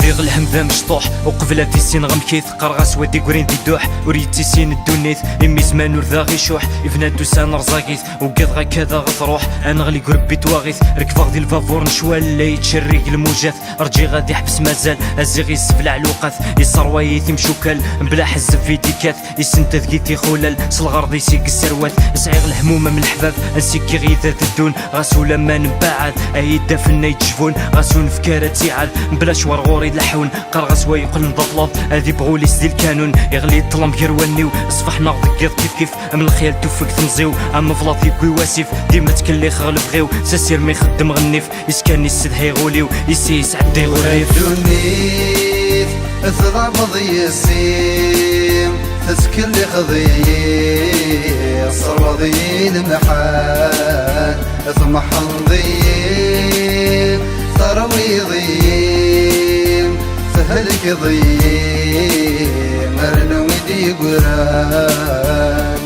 ذيغ الهم ذا مشطوح وقبله في السين غمكيث قرغاس ودي قرين دي دوح وريتي سين الدونيث امي زمان ورذا غيشوح يفنادو سان رزاقيث وقيض غا كذا غتروح انا غلي قربي تواغيث ركفاغ دي الفافور نشوال اللي يتشرق الموجات رجي غادي يحبس مازال ازيغ يسفلع الوقات يصروايث يمشوكال بلا حزب في ديكات يسنتذ كيتي خولال سالغرض يسيق السروات صعيغ الهمومه من الحباب نسيكي غيثا الدون غاسو لما نبعد ايدا فينا يتجفون غاسو نفكارات يعاد بلا شوار غوري لحون قرغس ويقل نضطلب هادي بغوليس ديال الكانون يغلي الظلام كيروانيو صفحنا ضقيض كيف من الخيال توفك تنزيو اما فلاط يبكي واسيف ديما تكلي خغلب غيو ساسير ما يخدم غنيف يسكن يسدحي غوليو يسي يسعد يغريف دونيث اثرى مضي السيم تسكن لي خضير صار ضي المحال اطمحن ضيم ثروي ضيم سهلك ضيم ارنوي دي قران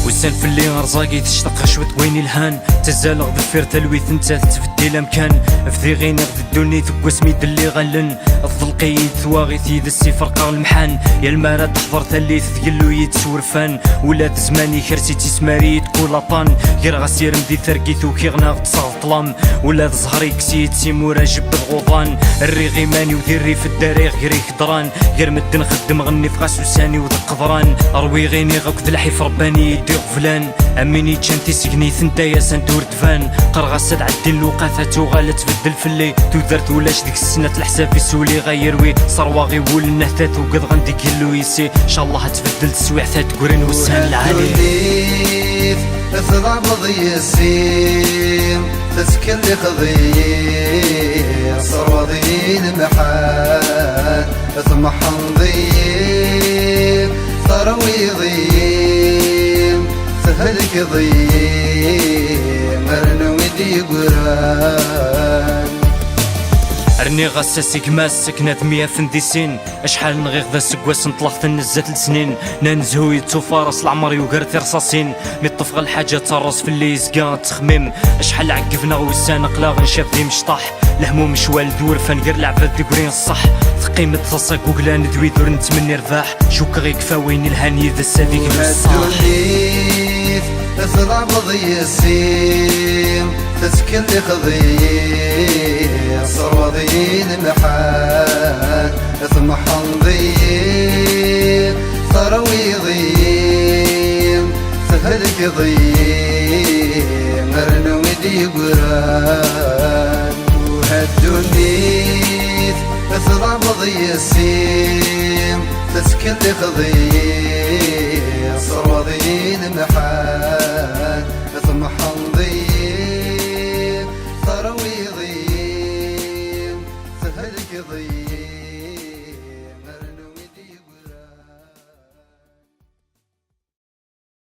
وسان في اللي غرزاقي تشتق شوت وين الهان تزال غد فير تلويث انت تفدي الامكان في غيني غد الدوني ثقوس ميد اللي غلن الظلقي ثواغيث يد السي فرقا المحان يا المارا تحضر تلي تثقلو يتسورفان ولاد زماني كرسي تسماري تقول طان غير غسير مدي ثرقيث وكيغنا غد صاغ طلام ولاد زهري كسيت سيمورا جب الغوضان الريغي ماني وديري في الداريغ غير كدران غير مدن خدم غني في غاس وساني ودق قدران اروي غيني غاك الحيف رباني يدي فلان اميني تشانتي سكني ثنتايا سندور دفان قرغاس تعدي الوقافات وغالا تبدل فلي تودرت ولاش ديك السنة الحساب يسولي غيروي صرواغي ول النهتات وقد غندي كيلو يسي ان شاء الله تبدل تسويحتات قرين وسهل العالي اثرى مضي السيم تسكن لي خضير صار ضي المحال اطمحن ضيم ثروي ضيم سهلك ضيم ارنوي دي قران رني غساسيك ماسك نادمية فنديسين اشحال نغيغ ذا سكواس نطلقت النزات لسنين نانزهو يتوفارس العمر يوقرت رصاصين مي طفغ الحاجة ترص في اللي يزقا تخميم اشحال عقفنا وسان قلاغ نشاف ذي مشطاح الهموم شوال دور فنقر لعبة دي قرين الصح تقيمة تصاق وقلان دوي دور نتمني رباح شوك غيك فاوين الهاني ذا الساديك بالصح اثرى مضي السيم تسكن لي خضير صار ضي المحال اطمحن ضيم ثروي ضيم سهلك ضيم ارنوي دي قران وهالدونيث اثرى مضي السيم تسكن لي خضير صار ضي المحال اطمحن